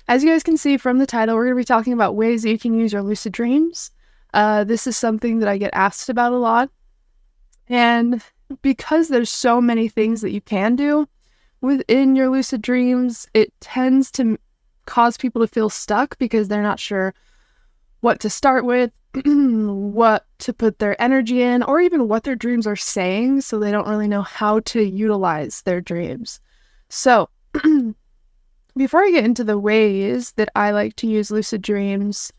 As you guys can see from the title, we're going to be talking about ways that you can use your lucid dreams. This is something that I get asked about a lot. And because there's so many things that you can do within your lucid dreams, it tends to cause people to feel stuck because they're not sure what to start with, what to put their energy in, or even what their dreams are saying, so they don't really know how to utilize their dreams. So, before I get into the ways that I like to use lucid dreams,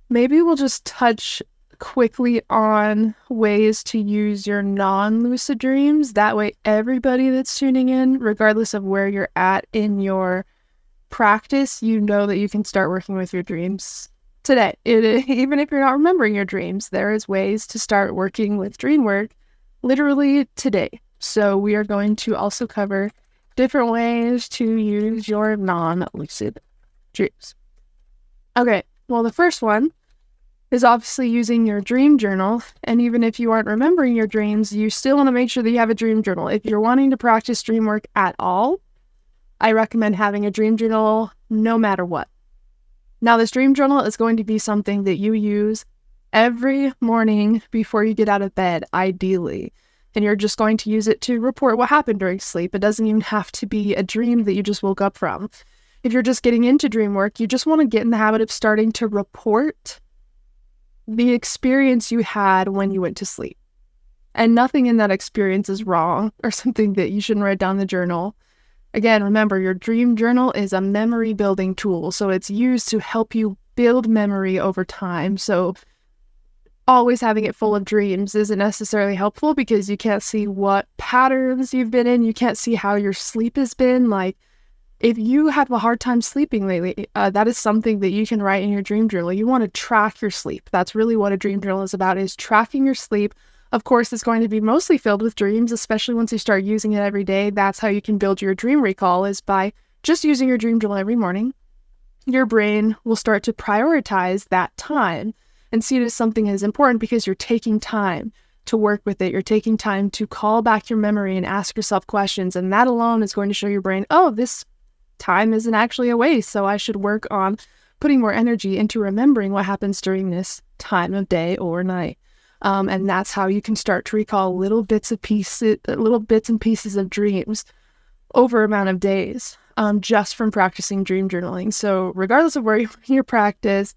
maybe we'll just touch quickly on ways to use your non-lucid dreams. That way everybody that's tuning in, regardless of where you're at in your practice, you know that you can start working with your dreams today. Even if you're not remembering your dreams, there is ways to start working with dream work literally today. So we are going to also cover different ways to use your non-lucid dreams. Okay, well, the first one is obviously using your dream journal. And even if you aren't remembering your dreams, you still want to make sure that you have a dream journal. If you're wanting to practice dream work at all, I recommend having a dream journal no matter what. Now, this dream journal is going to be something that you use every morning before you get out of bed, ideally. And you're just going to use it to report what happened during sleep. It doesn't even have to be a dream that you just woke up from. If you're just getting into dream work, you just want to get in the habit of starting to report the experience you had when you went to sleep. And nothing in that experience is wrong or something that you shouldn't write down in the journal. Again, remember, your dream journal is a memory building tool, so it's used to help you build memory over time. So always having it full of dreams isn't necessarily helpful because you can't see what patterns you've been in. You can't see how your sleep has been. Like, if you have a hard time sleeping lately, that is something that you can write in your dream journal. You want to track your sleep. That's really what a dream journal is about, is tracking your sleep. Of course, it's going to be mostly filled with dreams, especially once you start using it every day. That's how you can build your dream recall, is by just using your dream journal every morning. Your brain will start to prioritize that time and see it as something that is important because you're taking time to work with it. You're taking time to call back your memory and ask yourself questions. And that alone is going to show your brain, oh, this time isn't actually a waste, so I should work on putting more energy into remembering what happens during this time of day or night. And that's how you can start to recall little bits and pieces of dreams over an amount of days, just from practicing dream journaling. So regardless of where you practice,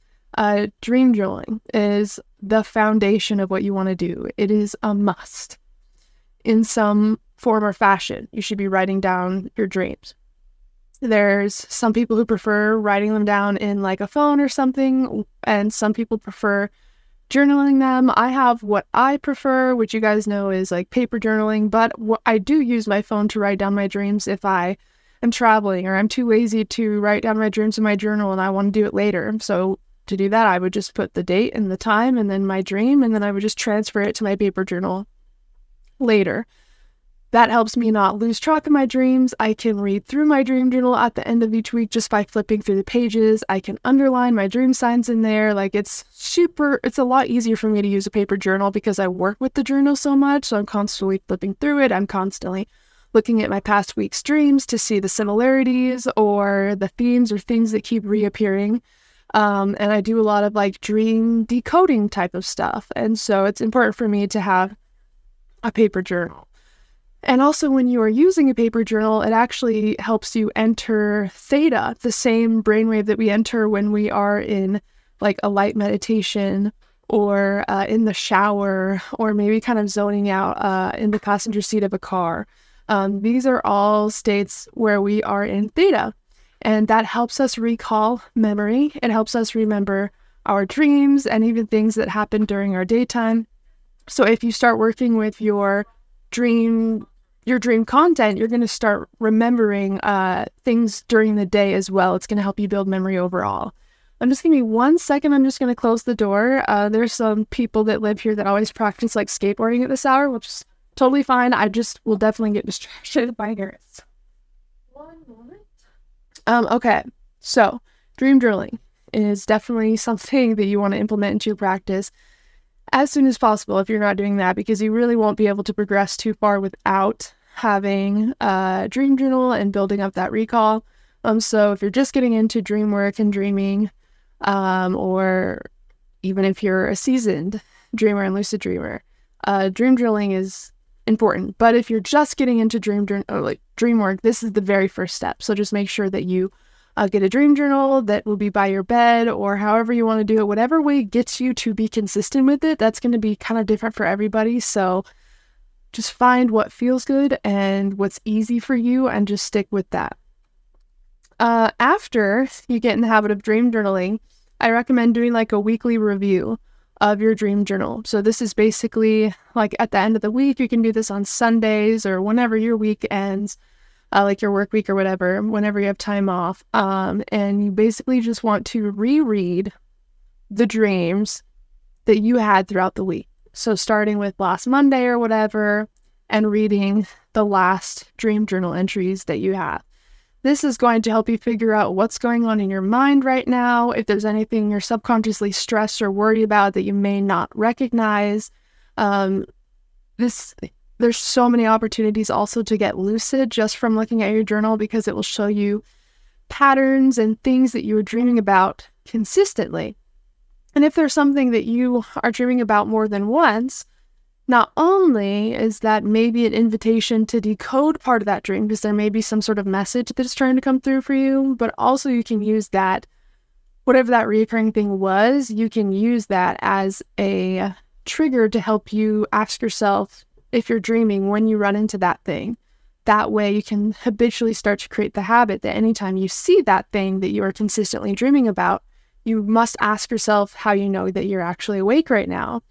dream journaling is the foundation of what you want to do. It is a must. In some form or fashion, you should be writing down your dreams. There's some people who prefer writing them down in like a phone or something, and some people prefer journaling them. I have what I prefer, which you guys know is like paper journaling, but I do use my phone to write down my dreams if I am traveling or I'm too lazy to write down my dreams in my journal and I want to do it later. So to do that, I would just put the date and the time and then my dream, and then I would just transfer it to my paper journal later. That helps me not lose track of my dreams. I can read through my dream journal at the end of each week just by flipping through the pages. I can underline my dream signs in there. Like, it's a lot easier for me to use a paper journal because I work with the journal so much. So I'm constantly flipping through it. I'm constantly looking at my past week's dreams to see the similarities or the themes or things that keep reappearing. And I do a lot of like dream decoding type of stuff. And so it's important for me to have a paper journal. And also, when you are using a paper journal, it actually helps you enter theta, the same brainwave that we enter when we are in like a light meditation or in the shower, or maybe kind of zoning out in the passenger seat of a car. These are all states where we are in theta, and that helps us recall memory. It helps us remember our dreams and even things that happened during our daytime. So if you start working with your dream content, you're going to start remembering things during the day as well. It's going to help you build memory overall. Just give me 1 second. I'm just going to close the door. There's some people that live here that always practice like skateboarding at this hour, which is totally fine. I just will definitely get distracted by yours. 1 moment. Okay, so dream journaling is definitely something that you want to implement into your practice as soon as possible if you're not doing that, because you really won't be able to progress too far without having a dream journal and building up that recall. So if you're just getting into dream work and dreaming, or even if you're a seasoned dreamer and lucid dreamer, dream journaling is important. But if you're just getting into dream work, this is the very first step. So just make sure that you get a dream journal that will be by your bed, or however you want to do it, whatever way gets you to be consistent with it. That's going to be kind of different for everybody. So just find what feels good and what's easy for you and just stick with that. After you get in the habit of dream journaling, I recommend doing like a weekly review of your dream journal. So this is basically like at the end of the week. You can do this on Sundays or whenever your week ends, like your work week or whatever, whenever you have time off. And you basically just want to reread the dreams that you had throughout the week. So starting with last Monday or whatever, and reading the last dream journal entries that you have. This is going to help you figure out what's going on in your mind right now, if there's anything you're subconsciously stressed or worried about that you may not recognize. There's so many opportunities also to get lucid just from looking at your journal, because it will show you patterns and things that you were dreaming about consistently. And if there's something that you are dreaming about more than once, not only is that maybe an invitation to decode part of that dream, because there may be some sort of message that is trying to come through for you, but also you can use that, whatever that recurring thing was, you can use that as a trigger to help you ask yourself if you're dreaming when you run into that thing. That way you can habitually start to create the habit that anytime you see that thing that you are consistently dreaming about, you must ask yourself how you know that you're actually awake right now.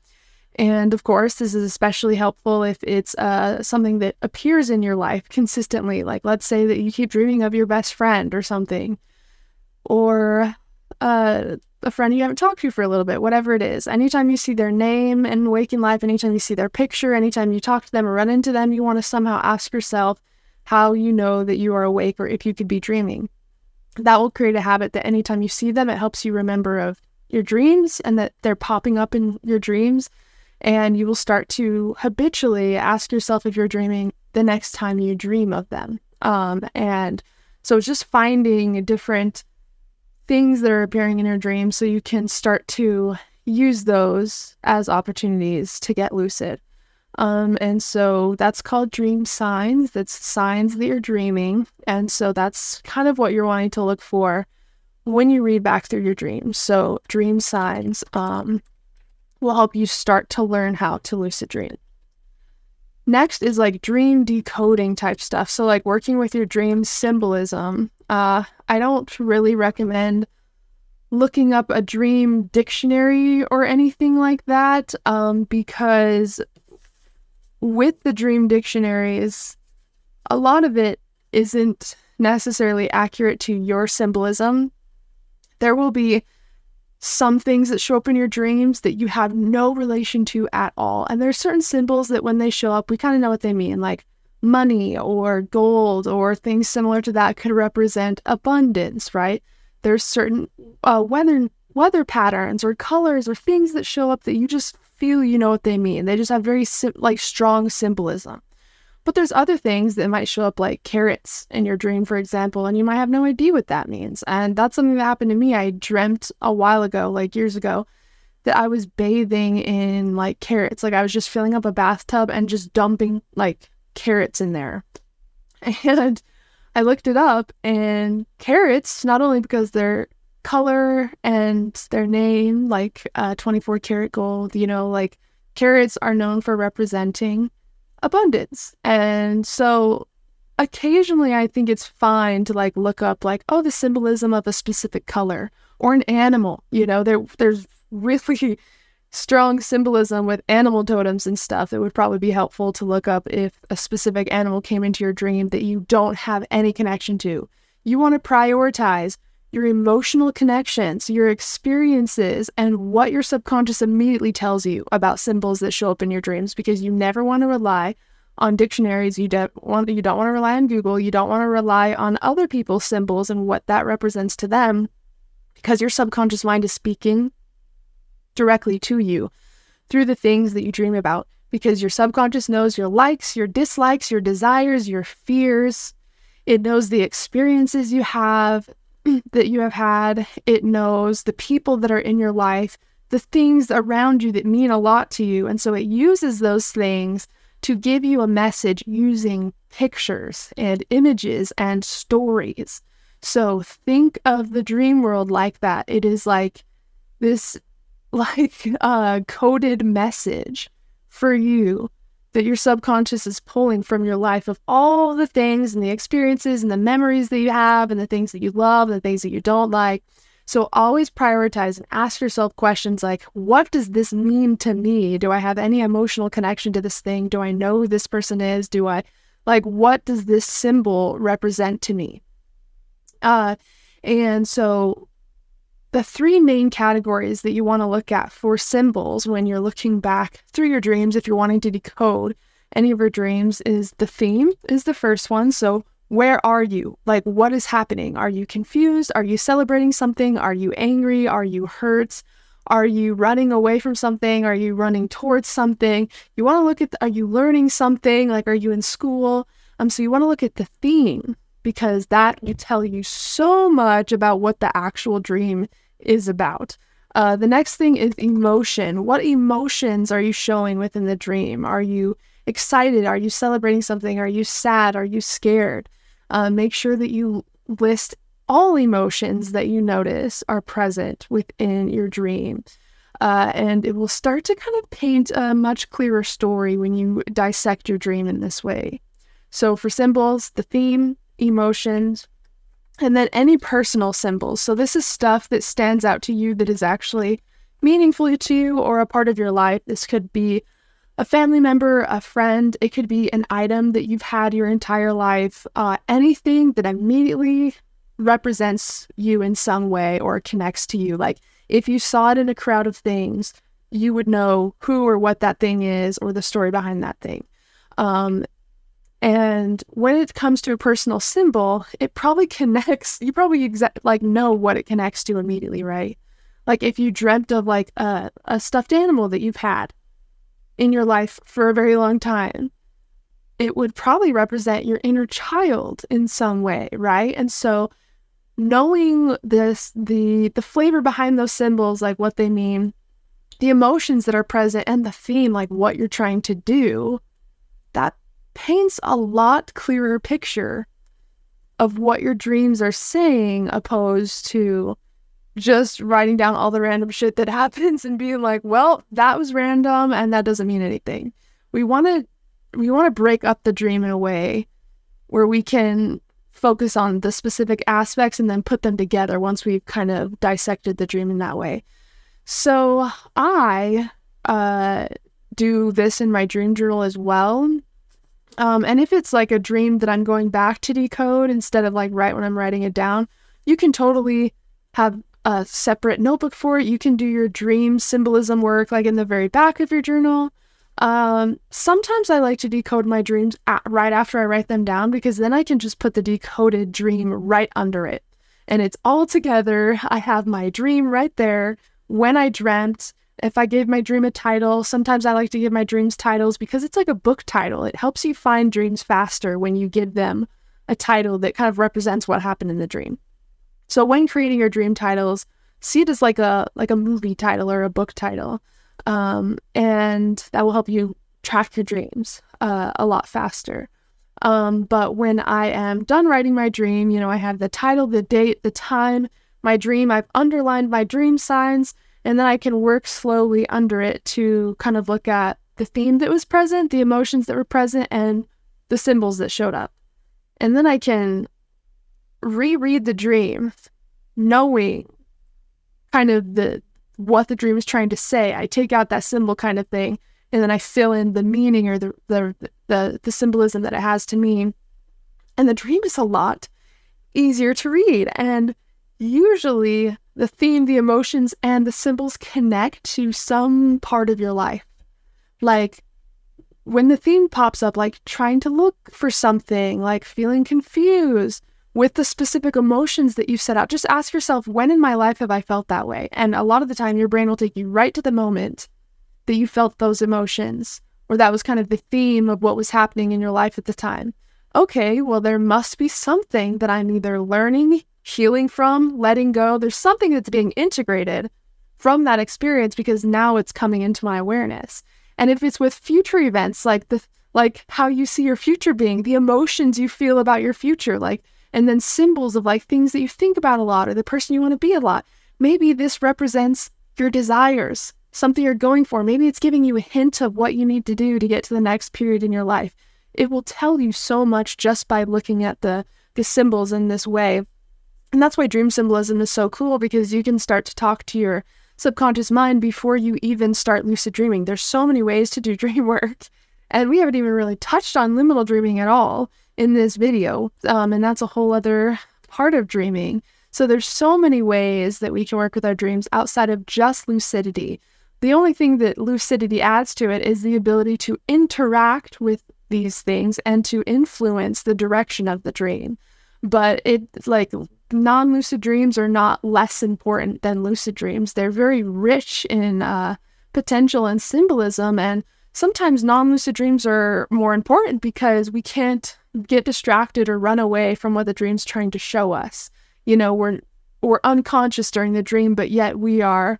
And of course, this is especially helpful if it's something that appears in your life consistently. Like, let's say that you keep dreaming of your best friend or something, or a friend you haven't talked to for a little bit, whatever it is. Anytime you see their name in waking life, anytime you see their picture, anytime you talk to them or run into them, you want to somehow ask yourself how you know that you are awake, or if you could be dreaming. That will create a habit that anytime you see them, it helps you remember of your dreams and that they're popping up in your dreams. And you will start to habitually ask yourself if you're dreaming the next time you dream of them. And so it's just finding different things that are appearing in your dreams so you can start to use those as opportunities to get lucid. And so that's called dream signs. That's signs that you're dreaming. And so that's kind of what you're wanting to look for when you read back through your dreams. So dream signs will help you start to learn how to lucid dream. Next is like dream decoding type stuff. So like working with your dream symbolism. I don't really recommend looking up a dream dictionary or anything like that, because with the dream dictionaries, a lot of it isn't necessarily accurate to your symbolism. There will be some things that show up in your dreams that you have no relation to at all. And there's certain symbols that when they show up, we kind of know what they mean, like money or gold or things similar to that could represent abundance, right? There's certain weather patterns or colors or things that show up that you just feel you know what they mean. They just have very strong symbolism. But there's other things that might show up like carrots in your dream, for example, and you might have no idea what that means. And that's something that happened to me. I dreamt a while ago, like years ago, that I was bathing in like carrots. Like I was just filling up a bathtub and just dumping like carrots in there. And I looked it up, and carrots, not only because their color and their name, like 24 karat gold, like carrots are known for representing abundance. And so occasionally I think it's fine to like look up like, oh, the symbolism of a specific color or an animal. There's really strong symbolism with animal totems and stuff that would probably be helpful to look up if a specific animal came into your dream that you don't have any connection to. You want to prioritize your emotional connections, your experiences, and what your subconscious immediately tells you about symbols that show up in your dreams, because you never want to rely on dictionaries. You don't want to rely on Google. You don't want to rely on other people's symbols and what that represents to them, because your subconscious mind is speaking directly to you through the things that you dream about, because your subconscious knows your likes, your dislikes, your desires, your fears. It knows the experiences you have, that you have had. It knows the people that are in your life, the things around you that mean a lot to you. And so it uses those things to give you a message using pictures and images and stories. So think of the dream world like that. It is like this coded message for you that your subconscious is pulling from your life of all the things and the experiences and the memories that you have and the things that you love and the things that you don't like. So always prioritize and ask yourself questions like, what does this mean to me? Do I have any emotional connection to this thing? Do I know who this person is? What does this symbol represent to me? And so the three main categories that you want to look at for symbols when you're looking back through your dreams, if you're wanting to decode any of your dreams, is the theme is the first one. So where are you? Like, what is happening? Are you confused? Are you celebrating something? Are you angry? Are you hurt? Are you running away from something? Are you running towards something? You want to look at, are you learning something? Like, are you in school? So you want to look at the theme, because that will tell you so much about what the actual dream is about. The next thing is emotion. What emotions are you showing within the dream? Are you excited? Are you celebrating something? Are you sad? Are you scared? Make sure that you list all emotions that you notice are present within your dream. And it will start to kind of paint a much clearer story when you dissect your dream in this way. So for symbols, the theme, emotions, and then any personal symbols. So this is stuff that stands out to you that is actually meaningful to you or a part of your life. This could be a family member, a friend. It could be an item that you've had your entire life. Anything that immediately represents you in some way or connects to you. Like if you saw it in a crowd of things, you would know who or what that thing is or the story behind that thing. And when it comes to a personal symbol, it probably connects, you probably know what it connects to immediately, right? Like if you dreamt of like a stuffed animal that you've had in your life for a very long time, it would probably represent your inner child in some way, right? And so knowing this, the flavor behind those symbols, like what they mean, the emotions that are present, and the theme, like what you're trying to do, that paints a lot clearer picture of what your dreams are saying, opposed to just writing down all the random shit that happens and being like, well, that was random and that doesn't mean anything. We want to break up the dream in a way where we can focus on the specific aspects and then put them together once we've kind of dissected the dream in that way. So I do this in my dream journal as well. And if it's like a dream that I'm going back to decode instead of like right when I'm writing it down, you can totally have a separate notebook for it. You can do your dream symbolism work like in the very back of your journal. Sometimes I like to decode my dreams right after I write them down, because then I can just put the decoded dream right under it. And it's all together. I have my dream right there when I dreamt. If I gave my dream a title, sometimes I like to give my dreams titles because it's like a book title. It helps you find dreams faster when you give them a title that kind of represents what happened in the dream. So when creating your dream titles, see it as like a movie title or a book title. And that will help you track your dreams a lot faster. But when I am done writing my dream, I have the title, the date, the time, my dream, I've underlined my dream signs, and then I can work slowly under it to kind of look at the theme that was present, the emotions that were present, and the symbols that showed up. And then I can reread the dream, knowing kind of what the dream is trying to say. I take out that symbol kind of thing, and then I fill in the meaning or the symbolism that it has to mean. And the dream is a lot easier to read. And usually the theme, the emotions, and the symbols connect to some part of your life. Like when the theme pops up, like trying to look for something, like feeling confused with the specific emotions that you set out, just ask yourself, when in my life have I felt that way? And a lot of the time your brain will take you right to the moment that you felt those emotions, or that was kind of the theme of what was happening in your life at the time. okay, well, there must be something that I'm either learning, healing from, letting go. There's something that's being integrated from that experience because now it's coming into my awareness. And if it's with future events, like how you see your future being, the emotions you feel about your future, and then symbols of things that you think about a lot or the person you want to be a lot. Maybe this represents your desires, something you're going for. Maybe it's giving you a hint of what you need to do to get to the next period in your life. It will tell you so much just by looking at the symbols in this way. And that's why dream symbolism is so cool, because you can start to talk to your subconscious mind before you even start lucid dreaming. There's so many ways to do dream work, and we haven't even really touched on liminal dreaming at all in this video, and that's a whole other part of dreaming. So there's so many ways that we can work with our dreams outside of just lucidity. The only thing that lucidity adds to it is the ability to interact with these things and to influence the direction of the dream. But non-lucid dreams are not less important than lucid dreams. They're very rich in potential and symbolism, and sometimes non-lucid dreams are more important because we can't get distracted or run away from what the dream's trying to show us. We're unconscious during the dream, but yet our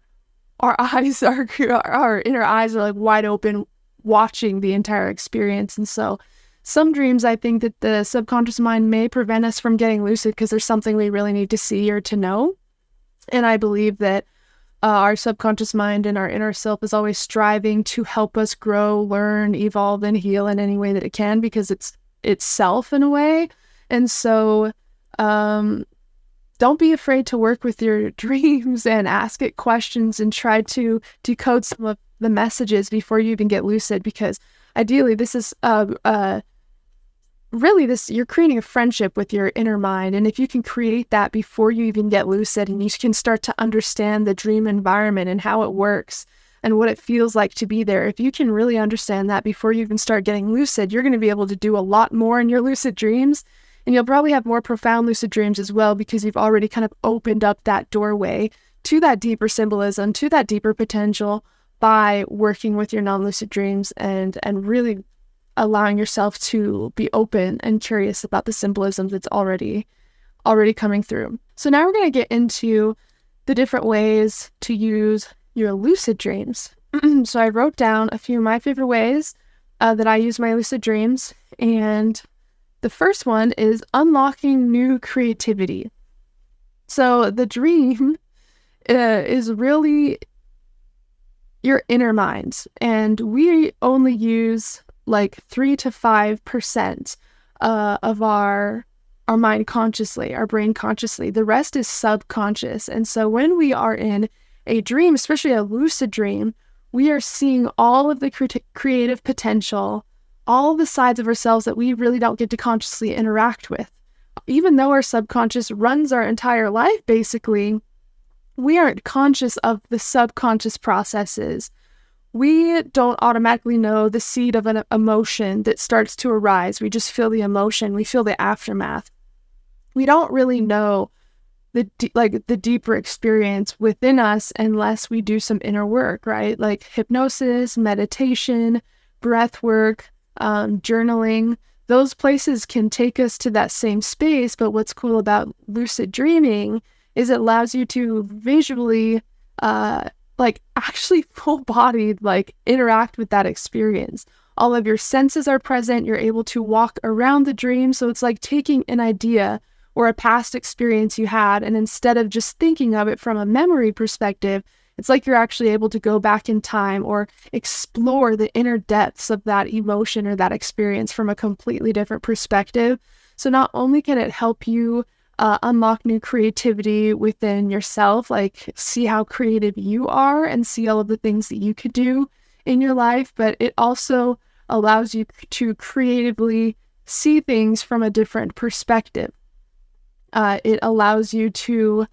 inner eyes are wide open, watching the entire experience. And so some dreams, I think that the subconscious mind may prevent us from getting lucid because there's something we really need to see or to know. And I believe that our subconscious mind and our inner self is always striving to help us grow, learn, evolve, and heal in any way that it can, because it's itself in a way. And so don't be afraid to work with your dreams and ask it questions and try to decode some of the messages before you even get lucid, because ideally this is you're creating a friendship with your inner mind. And if you can create that before you even get lucid, and you can start to understand the dream environment and how it works and what it feels like to be there, if you can really understand that before you even start getting lucid, you're going to be able to do a lot more in your lucid dreams. And you'll probably have more profound lucid dreams as well, because you've already kind of opened up that doorway to that deeper symbolism, to that deeper potential, by working with your non-lucid dreams and really allowing yourself to be open and curious about the symbolism that's already coming through. So now we're going to get into the different ways to use your lucid dreams. So I wrote down a few of my favorite ways that I use my lucid dreams, and the first one is unlocking new creativity. So the dream is really your inner mind, and we only use 3 to 5% of our mind consciously, our brain consciously. The rest is subconscious. And so when we are in a dream, especially a lucid dream, we are seeing all of the creative potential, all the sides of ourselves that we really don't get to consciously interact with. Even though our subconscious runs our entire life, basically, we aren't conscious of the subconscious processes. We don't automatically know the seed of an emotion that starts to arise. We just feel the emotion. We feel the aftermath. We don't really know the deeper experience within us unless we do some inner work, right? Like hypnosis, meditation, breath work, journaling. Those places can take us to that same space. But what's cool about lucid dreaming is it allows you to visually, actually full-bodied, interact with that experience. All of your senses are present. You're able to walk around the dream. So it's like taking an idea or a past experience you had, and instead of just thinking of it from a memory perspective, it's like you're actually able to go back in time or explore the inner depths of that emotion or that experience from a completely different perspective. So not only can it help you unlock new creativity within yourself, see how creative you are and see all of the things that you could do in your life, but it also allows you to creatively see things from a different perspective. It allows you to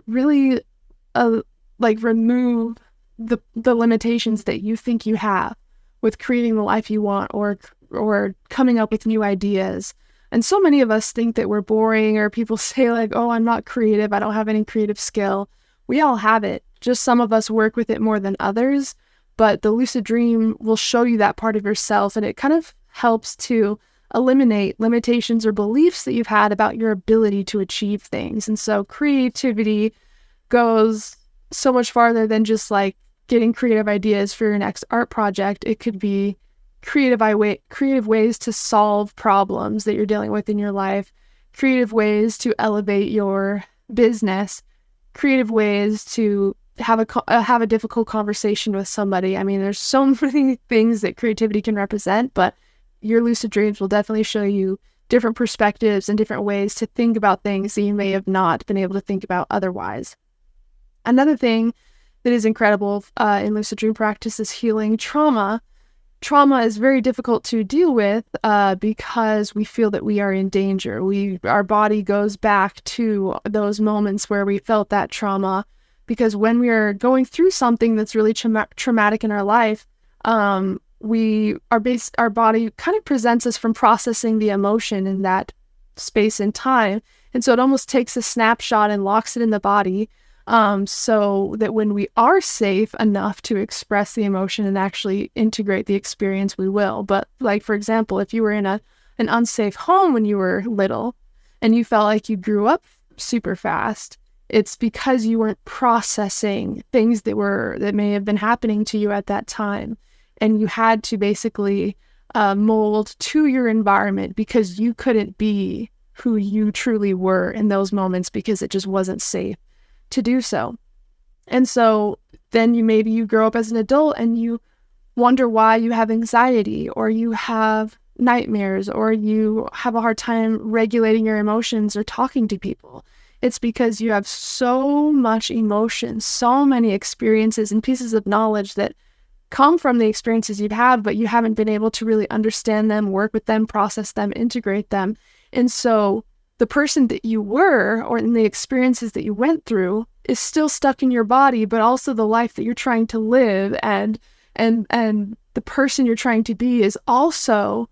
really remove the limitations that you think you have with creating the life you want or coming up with new ideas. And so many of us think that we're boring, or people say oh, I'm not creative. I don't have any creative skill. We all have it. Just some of us work with it more than others. But the lucid dream will show you that part of yourself, and it kind of helps to eliminate limitations or beliefs that you've had about your ability to achieve things. And so creativity goes so much farther than just like getting creative ideas for your next art project. It could be creative ways to solve problems that you're dealing with in your life, creative ways to elevate your business, creative ways to have a difficult conversation with somebody. I mean, there's so many things that creativity can represent, but your lucid dreams will definitely show you different perspectives and different ways to think about things that you may have not been able to think about otherwise. Another thing that is incredible in lucid dream practice is healing trauma. Trauma is very difficult to deal with because we feel that we are in danger. Our body goes back to those moments where we felt that trauma, because when we are going through something that's really traumatic in our life, our body kind of presents us from processing the emotion in that space and time. And so it almost takes a snapshot and locks it in the body, so that when we are safe enough to express the emotion and actually integrate the experience, we will. But like, for example, if you were in an unsafe home when you were little and you felt like you grew up super fast, it's because you weren't processing things that may have been happening to you at that time. And you had to basically mold to your environment because you couldn't be who you truly were in those moments because it just wasn't safe to do so. And so then you grow up as an adult and you wonder why you have anxiety, or you have nightmares, or you have a hard time regulating your emotions or talking to people. It's because you have so much emotion, so many experiences and pieces of knowledge that come from the experiences you've had, but you haven't been able to really understand them, work with them, process them, integrate them. And so the person that you were, or in the experiences that you went through, is still stuck in your body, but also the life that you're trying to live and the person you're trying to be is also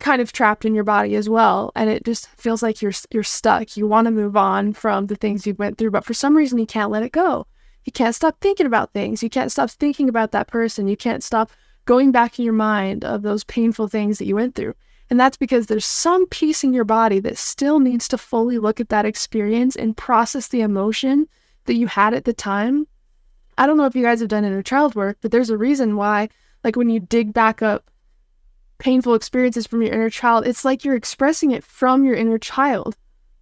kind of trapped in your body as well. And it just feels like you're stuck. You want to move on from the things you went through, but for some reason you can't let it go. You can't stop thinking about things. You can't stop thinking about that person. You can't stop going back in your mind of those painful things that you went through. And that's because there's some piece in your body that still needs to fully look at that experience and process the emotion that you had at the time. I don't know if you guys have done inner child work, but there's a reason why, like when you dig back up painful experiences from your inner child, it's like you're expressing it from your inner child.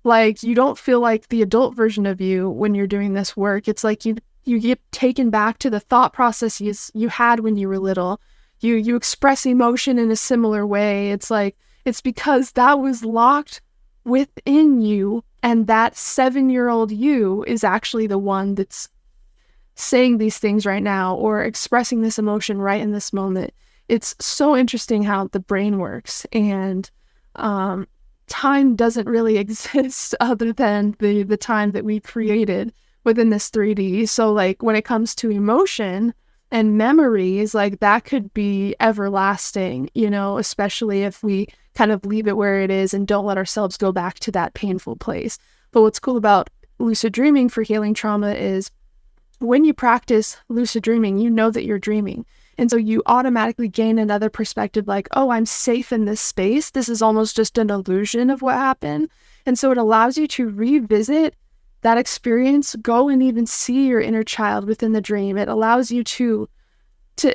Like you don't feel like the adult version of you when you're doing this work. It's like you get taken back to the thought processes you had when you were little. You express emotion in a similar way. It's like, it's because that was locked within you, and that 7-year-old you is actually the one that's saying these things right now or expressing this emotion right in this moment. It's so interesting how the brain works, and time doesn't really exist other than the time that we created within this 3D. So like when it comes to emotion and memories, like that could be everlasting, especially if we kind of leave it where it is and don't let ourselves go back to that painful place. But what's cool about lucid dreaming for healing trauma is when you practice lucid dreaming, you know that you're dreaming. And so you automatically gain another perspective like, oh, I'm safe in this space. This is almost just an illusion of what happened. And so it allows you to revisit that experience, go and even see your inner child within the dream. It allows you to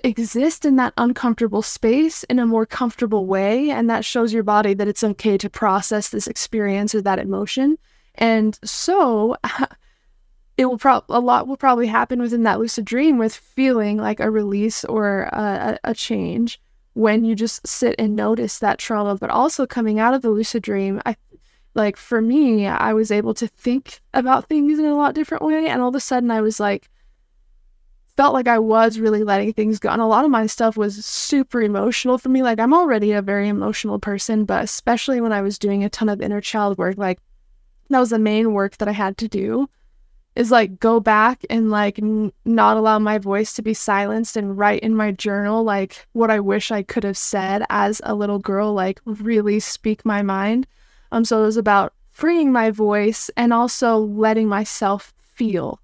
exist in that uncomfortable space in a more comfortable way. And that shows your body that it's okay to process this experience or that emotion. And so a lot will probably happen within that lucid dream with feeling like a release or a change when you just sit and notice that trauma. But also coming out of the lucid dream, like for me, I was able to think about things in a lot different way. And all of a sudden I was like, felt like I was really letting things go. And a lot of my stuff was super emotional for me. Like I'm already a very emotional person, but especially when I was doing a ton of inner child work, like that was the main work that I had to do, is like go back and like not allow my voice to be silenced and write in my journal like what I wish I could have said as a little girl, like really speak my mind. So it was about freeing my voice and also letting myself feel.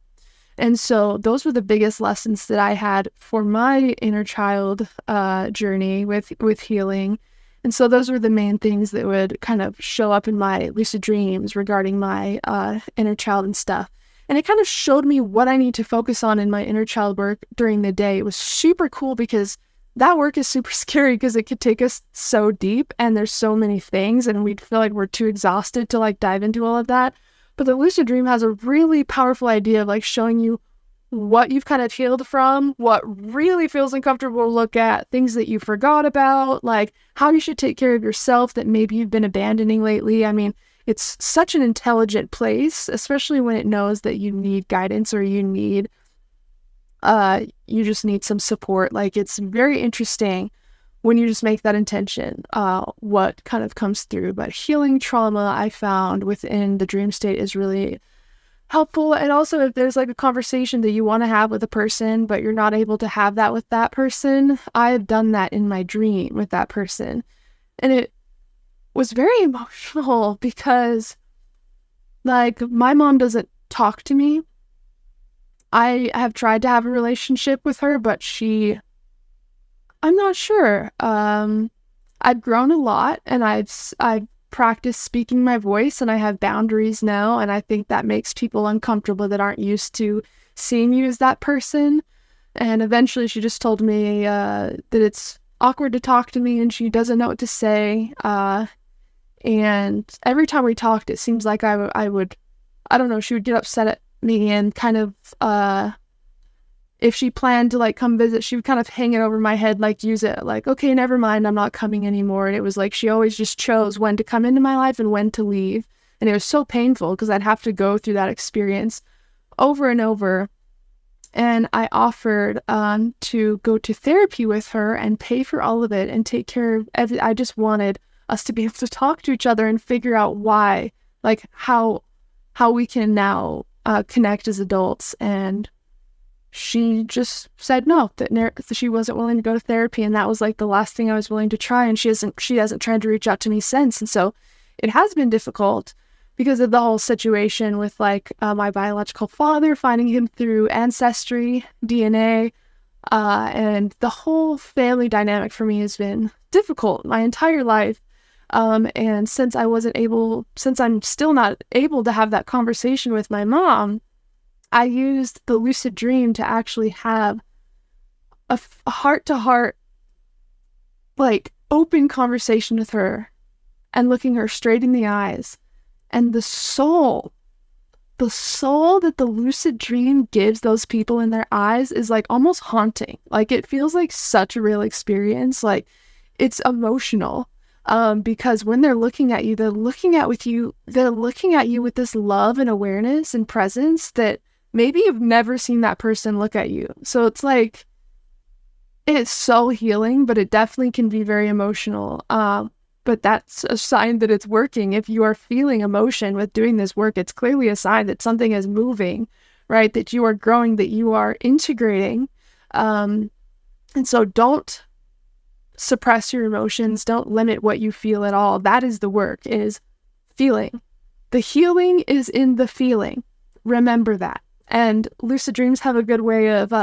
And so those were the biggest lessons that I had for my inner child journey with healing. And so those were the main things that would kind of show up in my lucid dreams regarding my inner child and stuff. And it kind of showed me what I need to focus on in my inner child work during the day. It was super cool because that work is super scary because it could take us so deep and there's so many things and we'd feel like we're too exhausted to like dive into all of that. But the lucid dream has a really powerful idea of like showing you what you've kind of healed from, what really feels uncomfortable to look at, things that you forgot about, like how you should take care of yourself that maybe you've been abandoning lately. I mean, it's such an intelligent place, especially when it knows that you need guidance or you just need some support. Like, it's very interesting when you just make that intention, what kind of comes through. But healing trauma, I found within the dream state, is really helpful. And also, if there's like a conversation that you want to have with a person, but you're not able to have that with that person, I've done that in my dream with that person. And it was very emotional because, like, my mom doesn't talk to me. I have tried to have a relationship with her, but I'm not sure. I've grown a lot and I've practiced speaking my voice and I have boundaries now. And I think that makes people uncomfortable that aren't used to seeing you as that person. And eventually she just told me that it's awkward to talk to me and she doesn't know what to say. And every time we talked, it seems like I would, I don't know, she would get upset at me and kind of, if she planned to like come visit, she would kind of hang it over my head, like use it like, okay, never mind, I'm not coming anymore. And it was like she always just chose when to come into my life and when to leave. And it was so painful because I'd have to go through that experience over and over. And I offered to go to therapy with her and pay for all of it and take care of everything. I just wanted us to be able to talk to each other and figure out why, like how we can now connect as adults. And she just said no, that she wasn't willing to go to therapy, and that was like the last thing I was willing to try. And she hasn't tried to reach out to me since. And so it has been difficult because of the whole situation with like my biological father, finding him through ancestry, DNA, and the whole family dynamic for me has been difficult my entire life. And since I'm still not able to have that conversation with my mom, I used the lucid dream to actually have a heart-to-heart, like, open conversation with her and looking her straight in the eyes. And the soul that the lucid dream gives those people in their eyes is like almost haunting. Like, it feels like such a real experience. Like, it's emotional. Because when they're looking at you, they're looking at you with this love and awareness and presence that maybe you've never seen that person look at you. So it's like, it's so healing, but it definitely can be very emotional. But that's a sign that it's working. If you are feeling emotion with doing this work, it's clearly a sign that something is moving, right? That you are growing, that you are integrating. And so don't suppress your emotions. Don't limit what you feel at all. That is the work, is feeling. The healing is in the feeling. Remember that. And lucid dreams have a good way of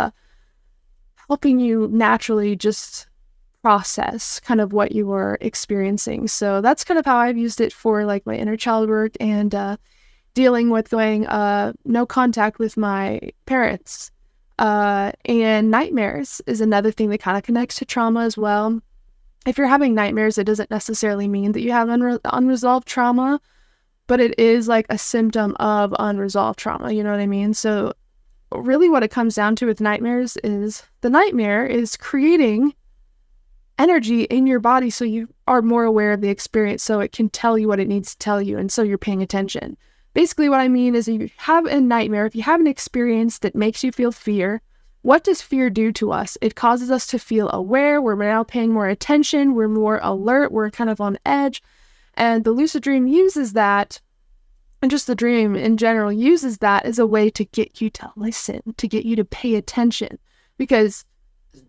helping you naturally just process kind of what you are experiencing. So that's kind of how I've used it for like my inner child work and dealing with going no contact with my parents. And nightmares is another thing that kind of connects to trauma as well. If you're having nightmares, it doesn't necessarily mean that you have unresolved trauma, but it is like a symptom of unresolved trauma. You know what I mean? So really what it comes down to with nightmares is the nightmare is creating energy in your body so you are more aware of the experience, so it can tell you what it needs to tell you, and so you're paying attention. Basically what I mean is, if you have a nightmare, if you have an experience that makes you feel fear, what does fear do to us? It causes us to feel aware. We're now paying more attention. We're more alert. We're kind of on edge. And the lucid dream uses that, and just the dream in general uses that as a way to get you to listen, to get you to pay attention. Because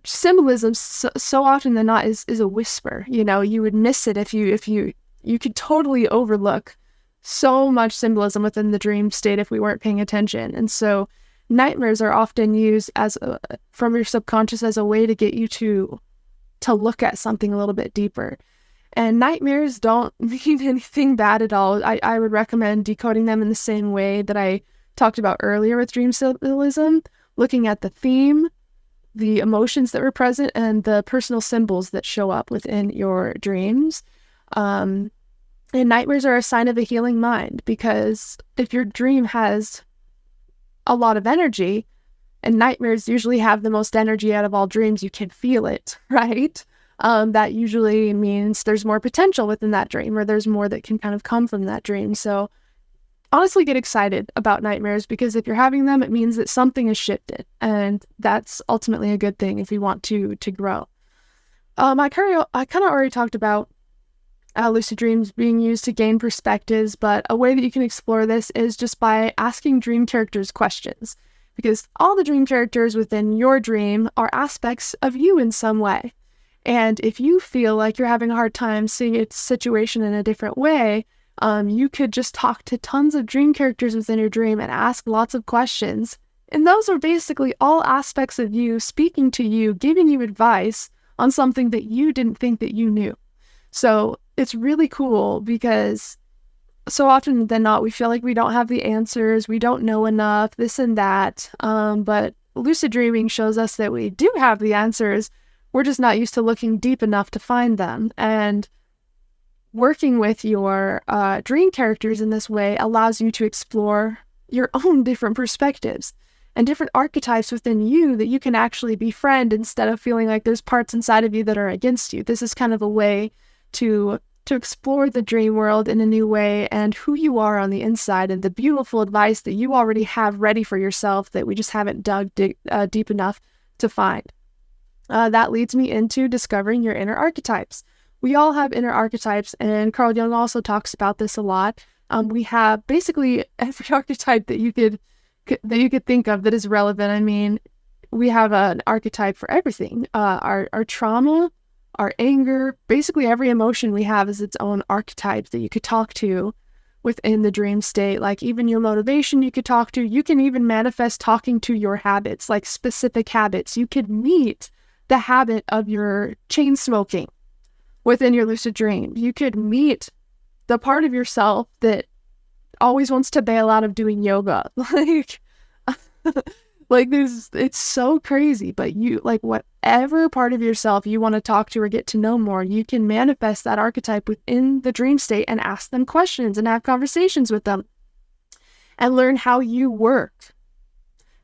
symbolism so often than not is a whisper. You know, you would miss it if you could totally overlook so much symbolism within the dream state if we weren't paying attention. And so nightmares are often used from your subconscious as a way to get you to look at something a little bit deeper. And nightmares don't mean anything bad at all. I would recommend decoding them in the same way that I talked about earlier with dream symbolism, looking at the theme, the emotions that were present, and the personal symbols that show up within your dreams. And nightmares are a sign of a healing mind, because if your dream has a lot of energy, and nightmares usually have the most energy out of all dreams, you can feel it, right? That usually means there's more potential within that dream, or there's more that can kind of come from that dream. So honestly, get excited about nightmares, because if you're having them, it means that something has shifted, and that's ultimately a good thing if you want to grow. I kind of already talked about lucid dreams being used to gain perspectives, but a way that you can explore this is just by asking dream characters questions, because all the dream characters within your dream are aspects of you in some way. And if you feel like you're having a hard time seeing a situation in a different way, you could just talk to tons of dream characters within your dream and ask lots of questions. And those are basically all aspects of you speaking to you, giving you advice on something that you didn't think that you knew. So it's really cool, because so often than not, we feel like we don't have the answers, we don't know enough, this and that. But lucid dreaming shows us that we do have the answers. We're just not used to looking deep enough to find them. And working with your dream characters in this way allows you to explore your own different perspectives and different archetypes within you that you can actually befriend, instead of feeling like there's parts inside of you that are against you. This is kind of a way to explore the dream world in a new way, and who you are on the inside, and the beautiful advice that you already have ready for yourself that we just haven't dug deep enough to find. That leads me into discovering your inner archetypes. We all have inner archetypes, and Carl Jung also talks about this a lot. We have basically every archetype that you could think of that is relevant. I mean, we have an archetype for everything. Our trauma, our anger, basically every emotion we have is its own archetype that you could talk to within the dream state. Like even your motivation you could talk to. You can even manifest talking to your habits, like specific habits. You could meet the habit of your chain smoking within your lucid dream. You could meet the part of yourself that always wants to bail out of doing yoga. Like this, it's so crazy, but you, like, whatever part of yourself you want to talk to or get to know more, you can manifest that archetype within the dream state and ask them questions and have conversations with them and learn how you work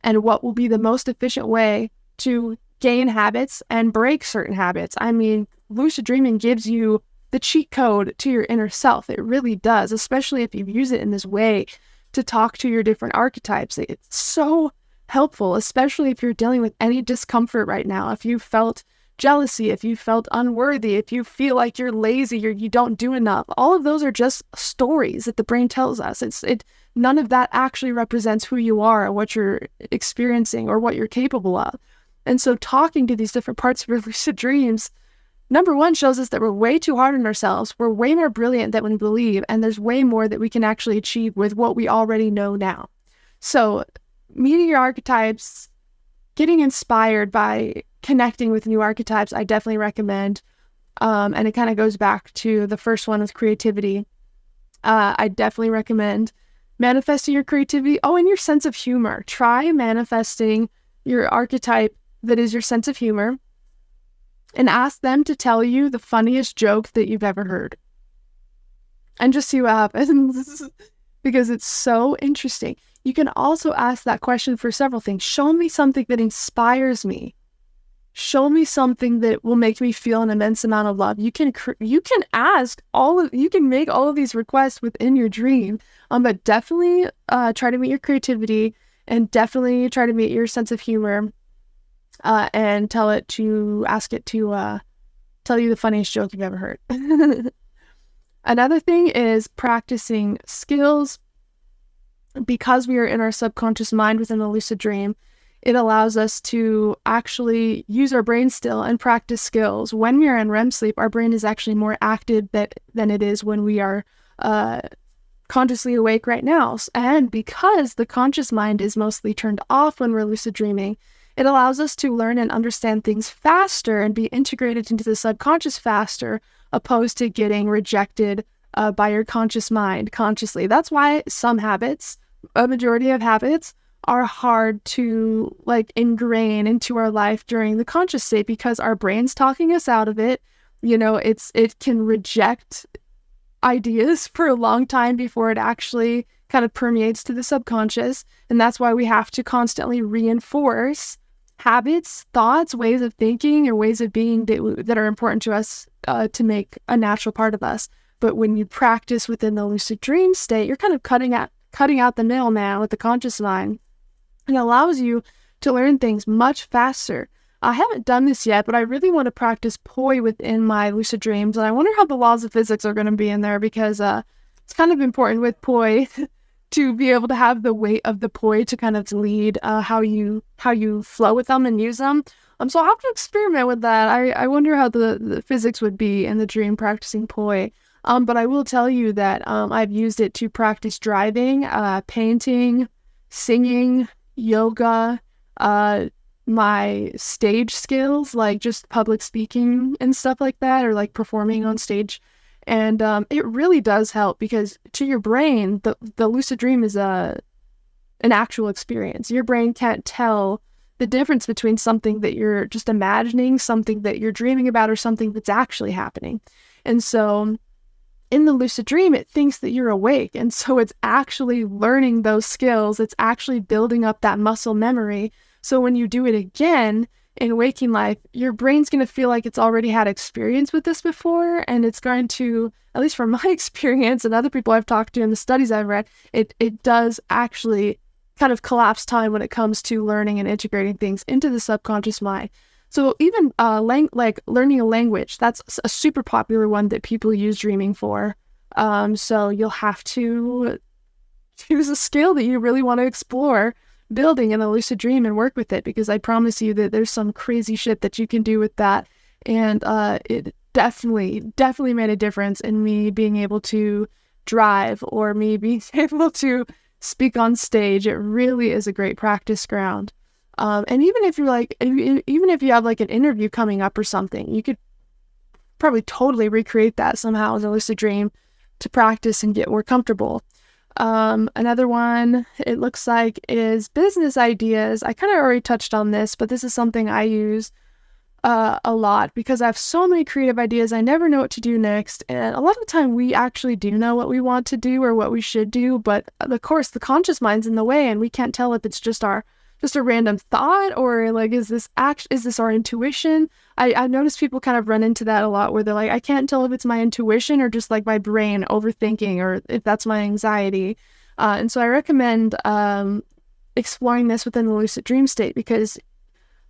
and what will be the most efficient way to gain habits and break certain habits. I mean, lucid dreaming gives you the cheat code to your inner self. It really does, especially if you use it in this way to talk to your different archetypes. It's so helpful, especially if you're dealing with any discomfort right now. If you felt jealousy, if you felt unworthy, if you feel like you're lazy or you don't do enough, all of those are just stories that the brain tells us. None of that actually represents who you are or what you're experiencing or what you're capable of. And so talking to these different parts of your lucid dreams, number one, shows us that we're way too hard on ourselves. We're way more brilliant than we believe, and there's way more that we can actually achieve with what we already know now. So meeting your archetypes, getting inspired by connecting with new archetypes, I definitely recommend. And it kind of goes back to the first one with creativity. I definitely recommend manifesting your creativity. Oh, and your sense of humor. Try manifesting your archetype that is your sense of humor and ask them to tell you the funniest joke that you've ever heard. And just see what happens because it's so interesting. You can also ask that question for several things. Show me something that inspires me. Show me something that will make me feel an immense amount of love. You can make all of these requests within your dream, but definitely try to meet your creativity and definitely try to meet your sense of humor, and ask it to tell you the funniest joke you've ever heard. Another thing is practicing skills. Because we are in our subconscious mind within a lucid dream, it allows us to actually use our brain still and practice skills. When we are in REM sleep, our brain is actually more active than it is when we are consciously awake right now. And because the conscious mind is mostly turned off when we're lucid dreaming, It allows us to learn and understand things faster and be integrated into the subconscious faster, opposed to getting rejected by your conscious mind consciously. That's why some habits, a majority of habits, are hard to like ingrain into our life during the conscious state, because our brain's talking us out of it. It can reject ideas for a long time before it actually kind of permeates to the subconscious. And that's why we have to constantly reinforce habits, thoughts, ways of thinking, or ways of being that are important to us to make a natural part of us. But when you practice within the lucid dream state, you're kind of cutting out the middleman with the conscious mind. It allows you to learn things much faster. I haven't done this yet, but I really want to practice 𝘵 within my lucid dreams. And I wonder how the laws of physics are going to be in there, because it's kind of important with 𝘵 to be able to have the weight of the 𝘵 to kind of lead how you flow with them and use them. So I'll have to experiment with that. I wonder how the physics would be in the dream practicing 𝘵. But I will tell you that I've used it to practice driving, painting, singing, yoga, my stage skills, like just public speaking and stuff like that, or like performing on stage. And it really does help, because to your brain, the lucid dream is an actual experience. Your brain can't tell the difference between something that you're just imagining, something that you're dreaming about, or something that's actually happening. And so in the lucid dream, it thinks that you're awake. And so it's actually learning those skills. It's actually building up that muscle memory. So when you do it again in waking life, your brain's going to feel like it's already had experience with this before. And it's going to, at least from my experience and other people I've talked to and the studies I've read, it does actually kind of collapse time when it comes to learning and integrating things into the subconscious mind. So even like learning a language, that's a super popular one that people use dreaming for. So you'll have to choose a skill that you really want to explore building in a lucid dream and work with it, because I promise you that there's some crazy shit that you can do with that. And it definitely made a difference in me being able to drive, or me being able to speak on stage. It really is a great practice ground. And even if you have like an interview coming up or something, you could probably totally recreate that somehow as a lucid dream to practice and get more comfortable. Another one, it looks like, is business ideas. I kind of already touched on this, but this is something I use a lot, because I have so many creative ideas. I never know what to do next. And a lot of the time we actually do know what we want to do or what we should do. But of course, the conscious mind's in the way, and we can't tell if it's just a random thought, or like, is this our intuition? I noticed people kind of run into that a lot, where they're like, I can't tell if it's my intuition or just like my brain overthinking, or if that's my anxiety. And so I recommend exploring this within the lucid dream state, because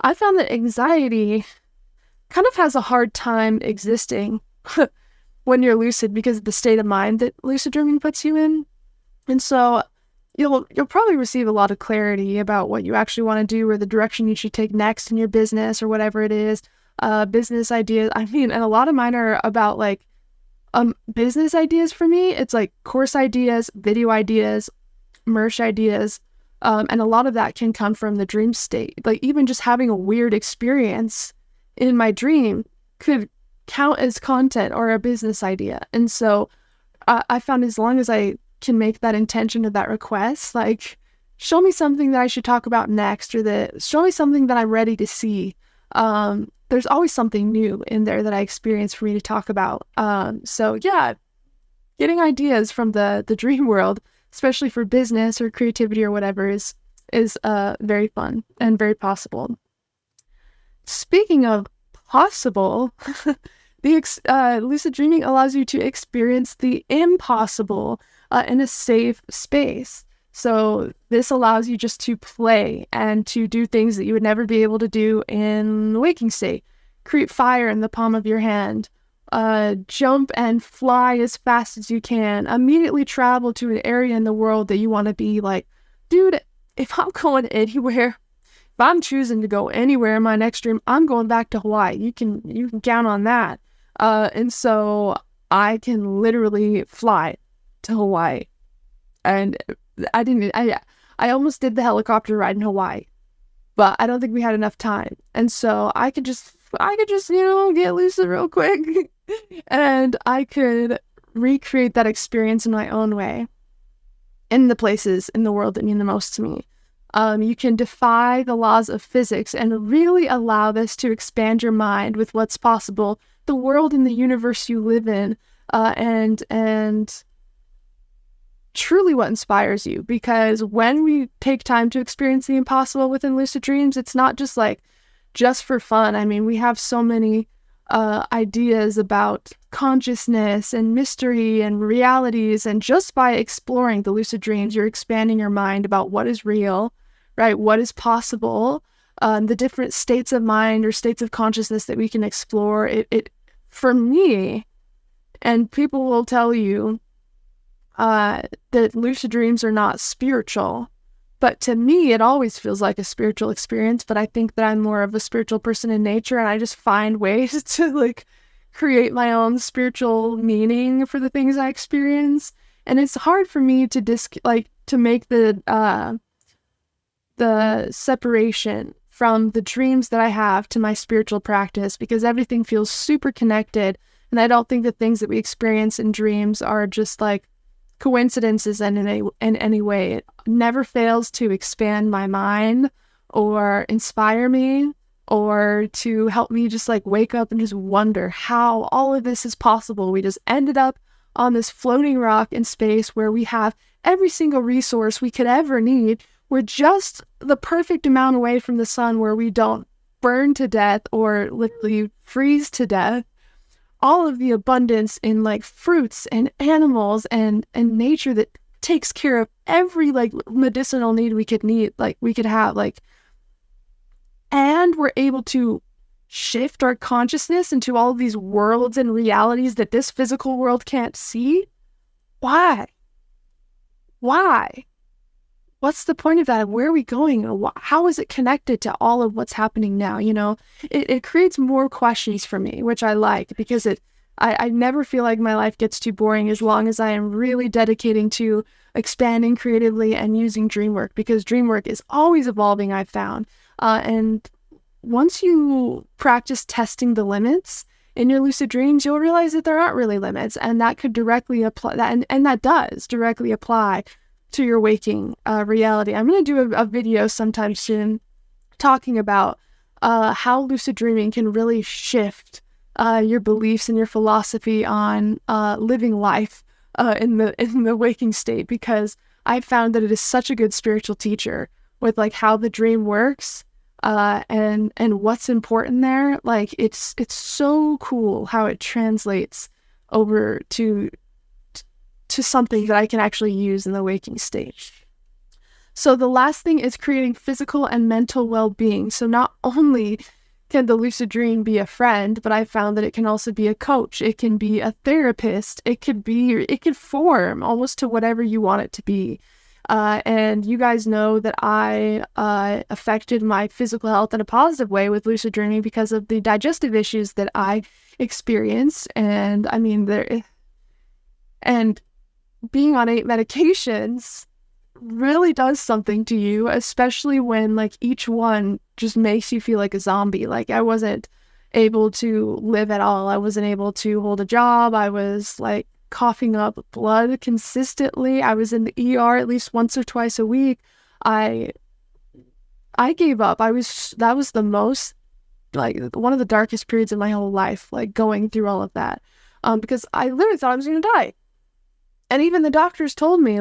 I found that anxiety kind of has a hard time existing when you're lucid, because of the state of mind that lucid dreaming puts you in. And so you'll probably receive a lot of clarity about what you actually want to do, or the direction you should take next in your business, or whatever it is. Business ideas. I mean, and a lot of mine are about like business ideas for me. It's like course ideas, video ideas, merch ideas. And a lot of that can come from the dream state. Like even just having a weird experience in my dream could count as content or a business idea. And so I found, as long as I can make that intention of that request, like, show me something that I should talk about next, or show me something that I'm ready to see. There's always something new in there that I experience for me to talk about. So yeah, getting ideas from the dream world, especially for business or creativity or whatever, is very fun and very possible. Speaking of possible, lucid dreaming allows you to experience the impossible in a safe space. So this allows you just to play and to do things that you would never be able to do in the waking state. Create fire in the palm of your hand. Jump and fly as fast as you can. Immediately travel to an area in the world that you want to be. Like, dude, if I'm going anywhere, if I'm choosing to go anywhere in my next dream, I'm going back to Hawaii. You can count on that. And so I can literally fly to Hawaii. And I almost did the helicopter ride in Hawaii. but I don't think we had enough time. And so I could just, get lucid real quick and I could recreate that experience in my own way in the places in the world that mean the most to me. You can defy the laws of physics and really allow this to expand your mind with what's possible, the world and the universe you live in, and truly what inspires you. Because when we take time to experience the impossible within lucid dreams, it's not just for fun. I mean, we have so many ideas about consciousness and mystery and realities, and just by exploring the lucid dreams, you're expanding your mind about what is real, right? What is possible, the different states of mind or states of consciousness that we can explore. It for me, and people will tell you that lucid dreams are not spiritual, but to me, it always feels like a spiritual experience. But I think that I'm more of a spiritual person in nature, and I just find ways to create my own spiritual meaning for the things I experience. And it's hard for me to make the separation from the dreams that I have to my spiritual practice, because everything feels super connected. And I don't think the things that we experience in dreams are just coincidences in any way. It never fails to expand my mind or inspire me, or to help me just wake up and just wonder how all of this is possible. We just ended up on this floating rock in space where we have every single resource we could ever need. We're just the perfect amount away from the sun where we don't burn to death or literally freeze to death. All of the abundance in fruits and animals and nature that takes care of every medicinal need we could have, and we're able to shift our consciousness into all of these worlds and realities that this physical world can't see. Why? What's the point of that? Where are we going? How is it connected to all of what's happening now? It creates more questions for me, which I like, because I never feel like my life gets too boring as long as I am really dedicating to expanding creatively and using Dreamwork, because Dreamwork is always evolving, I've found. And once you practice testing the limits in your lucid dreams, you'll realize that there aren't really limits, and that could directly apply, and that does directly apply to your waking reality. I'm going to do a video sometime soon talking about how lucid dreaming can really shift your beliefs and your philosophy on living life in the waking state, because I've found that it is such a good spiritual teacher with how the dream works and what's important there. It's so cool how it translates over to something that I can actually use in the waking state. So the last thing is creating physical and mental well-being. So not only can the lucid dream be a friend, but I found that it can also be a coach. It can be a therapist. It could form almost to whatever you want it to be. And you guys know that I affected my physical health in a positive way with lucid dreaming because of the digestive issues that I experienced. And I mean, being on 8 medications really does something to you, especially when each one just makes you feel like a zombie. I wasn't able to live at all. I wasn't able to hold a job. I was coughing up blood consistently. I was in the ER at least once or twice a week. I gave up. That was the most one of the darkest periods of my whole life, going through all of that, because I literally thought I was going to die. And even the doctors told me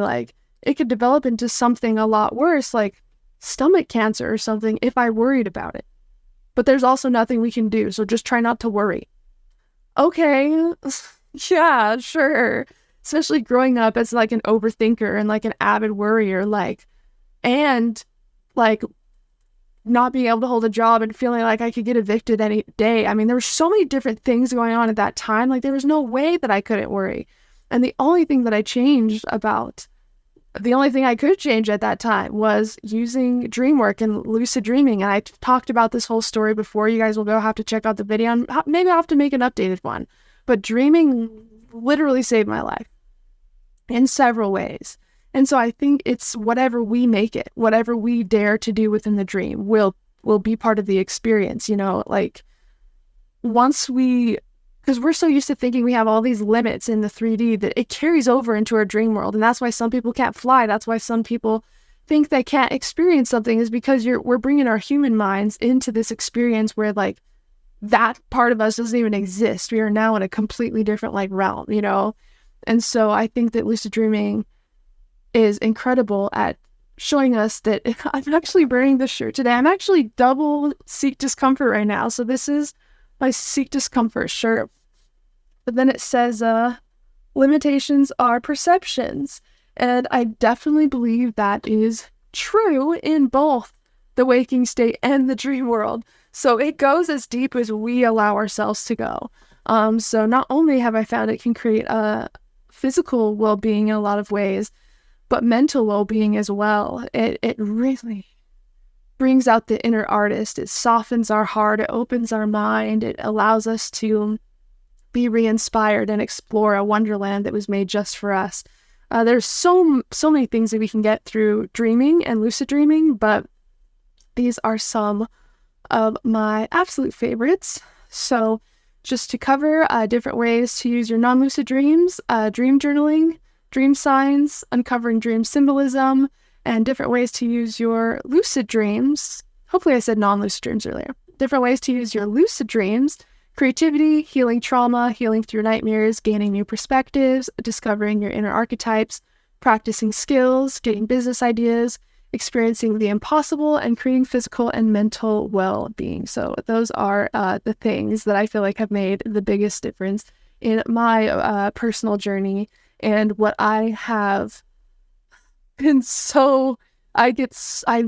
it could develop into something a lot worse, like stomach cancer or something, if I worried about it. But there's also nothing we can do, so just try not to worry. Okay, yeah, sure. Especially growing up as an overthinker and an avid worrier, and not being able to hold a job and feeling like I could get evicted any day. I mean, there were so many different things going on at that time. There was no way that I couldn't worry. And the only thing I could change at that time was using Dreamwork and lucid dreaming. And I talked about this whole story before. You guys will go have to check out the video, and maybe I'll have to make an updated one. But dreaming literally saved my life in several ways. And so I think it's whatever we make it, whatever we dare to do within the dream will will be part of the experience, you know, like because we're so used to thinking we have all these limits in the 3D that it carries over into our dream world. And that's why some people can't fly. That's why some people think they can't experience something, is because we're bringing our human minds into this experience where like that part of us doesn't even exist. We are now in a completely different like realm, you know? And so I think that lucid dreaming is incredible at showing us that I'm actually wearing this shirt today. I'm actually double Seek Discomfort right now. So this is my Seek Discomfort shirt. But then it says, limitations are perceptions. And I definitely believe that is true in both the waking state and the dream world. So it goes as deep as we allow ourselves to go. So not only have I found it can create a physical well-being in a lot of ways, but mental well-being as well. It really brings out the inner artist. It softens our heart. It opens our mind. It allows us to be re-inspired and explore a wonderland that was made just for us. There's so many things that we can get through dreaming and lucid dreaming, but these are some of my absolute favorites. So just to cover different ways to use your non-lucid dreams, dream journaling, dream signs, uncovering dream symbolism, and different ways to use your lucid dreams. Hopefully I said non-lucid dreams earlier. Different ways to use your lucid dreams: creativity, healing trauma, healing through nightmares, gaining new perspectives, discovering your inner archetypes, practicing skills, getting business ideas, experiencing the impossible, and creating physical and mental well-being. So those are the things that I feel like have made the biggest difference in my personal journey, and what I have been I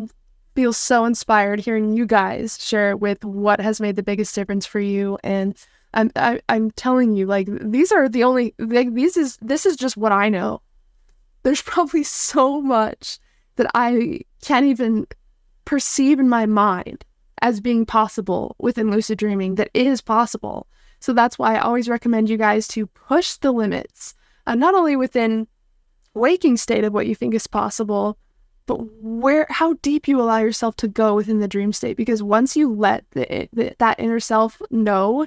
feel so inspired hearing you guys share with what has made the biggest difference for you. And I'm telling you, like, these are the only, like, this is just what I know. There's probably so much that I can't even perceive in my mind as being possible within lucid dreaming that is possible. So that's why I always recommend you guys to push the limits, not only within waking state of what you think is possible, but how deep you allow yourself to go within the dream state. Because once you let that inner self know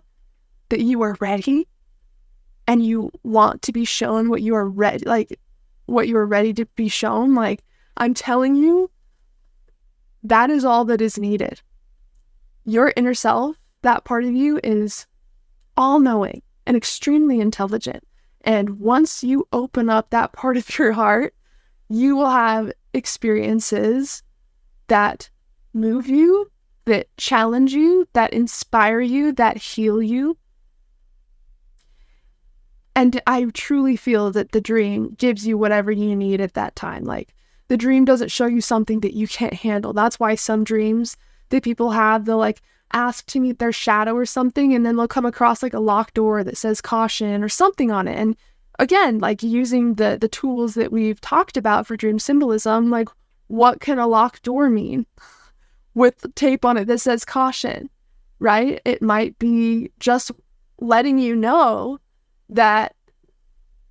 that you are ready and you want to be shown what you are ready, like what you are ready to be shown, like, I'm telling you, that is all that is needed. Your inner self, that part of you, is all-knowing and extremely intelligent. And once you open up that part of your heart, you will have experiences that move you, that challenge you, that inspire you, that heal you. And I truly feel that the dream gives you whatever you need at that time. Like, the dream doesn't show you something that you can't handle. That's why some dreams that people have, they'll like ask to meet their shadow or something, and then they'll come across like a locked door that says caution or something on it. And again, like, using the tools that we've talked about for dream symbolism, like, what can a locked door mean with tape on it that says caution, right? It might be just letting you know that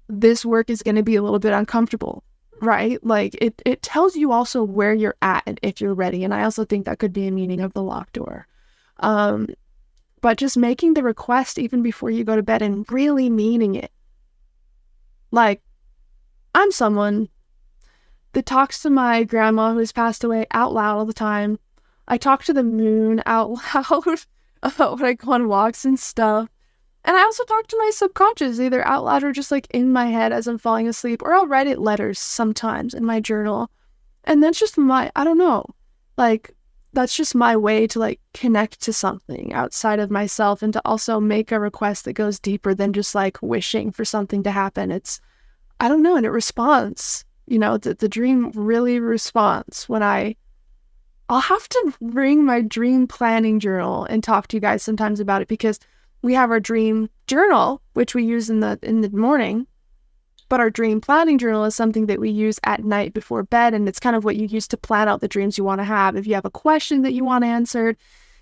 this work is going to be a little bit uncomfortable, right? Like, it tells you also where you're at and if you're ready. And I also think that could be a meaning of the locked door. But just making the request even before you go to bed and really meaning it. Like, I'm someone that talks to my grandma who has passed away out loud all the time. I talk to the moon out loud when I go on walks and stuff. And I also talk to my subconscious, either out loud or just like in my head as I'm falling asleep, or I'll write it letters sometimes in my journal. And that's just I don't know, like, that's just my way to like connect to something outside of myself, and to also make a request that goes deeper than just like wishing for something to happen. I don't know, and it responds, you know, the dream really responds when I'll have to bring my dream planning journal and talk to you guys sometimes about it, because we have our dream journal, which we use in the morning, but our dream planning journal is something that we use at night before bed, and it's kind of what you use to plan out the dreams you want to have. If you have a question that you want answered,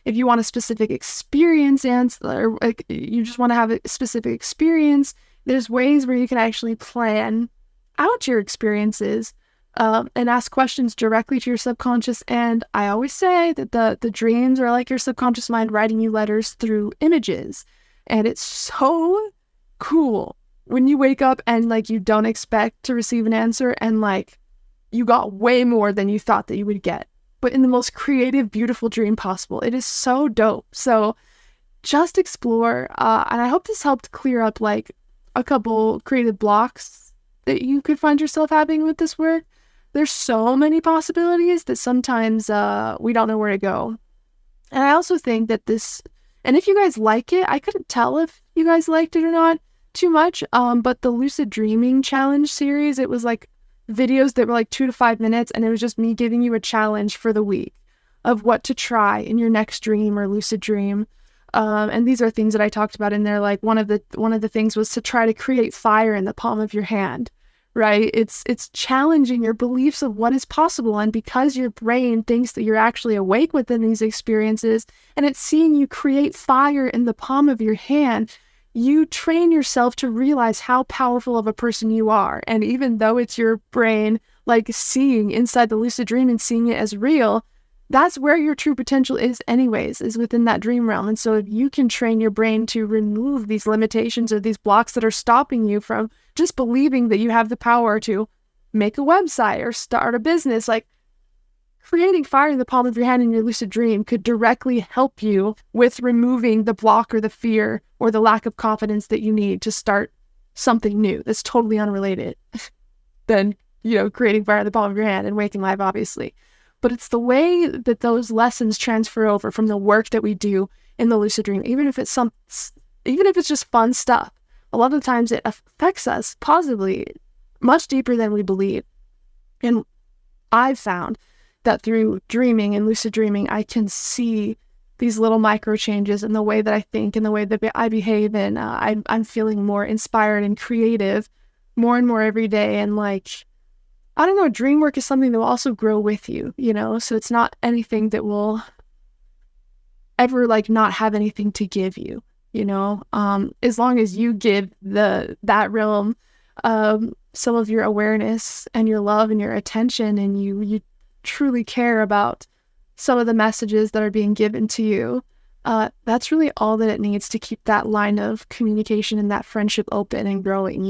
if you want a specific experience answered, or like, you just want to have a specific experience, there's ways where you can actually plan out your experiences and ask questions directly to your subconscious. And I always say that the dreams are like your subconscious mind writing you letters through images. And it's so cool when you wake up and like you don't expect to receive an answer and like you got way more than you thought that you would get, but in the most creative, beautiful dream possible. It is so dope. So just explore. And I hope this helped clear up like a couple creative blocks that you could find yourself having with this work. There's so many possibilities that sometimes we don't know where to go. And I also think that this, and if you guys like it, I couldn't tell if you guys liked it or not too much, but the Lucid Dreaming Challenge series, it was like videos that were like 2 to 5 minutes, and it was just me giving you a challenge for the week of what to try in your next dream or lucid dream. And these are things that I talked about in there. Like one of the things was to try to create fire in the palm of your hand, right? It's challenging your beliefs of what is possible. And because your brain thinks that you're actually awake within these experiences, and it's seeing you create fire in the palm of your hand, you train yourself to realize how powerful of a person you are. And even though it's your brain like seeing inside the lucid dream and seeing it as real, that's where your true potential is anyways, is within that dream realm. And so if you can train your brain to remove these limitations or these blocks that are stopping you from just believing that you have the power to make a website or start a business, like creating fire in the palm of your hand in your lucid dream could directly help you with removing the block or the fear or the lack of confidence that you need to start something new that's totally unrelated than, creating fire in the palm of your hand and waking live, obviously. But it's the way that those lessons transfer over from the work that we do in the lucid dream, even if it's just fun stuff. A lot of the times it affects us positively, much deeper than we believe. And I've found that through dreaming and lucid dreaming, I can see these little micro changes in the way that I think and the way that I behave. And I'm feeling more inspired and creative more and more every day. And like, I don't know, dream work is something that will also grow with you, so it's not anything that will ever like not have anything to give you, as long as you give that realm some of your awareness and your love and your attention, and you truly care about some of the messages that are being given to you. That's really all that it needs to keep that line of communication and that friendship open and growing,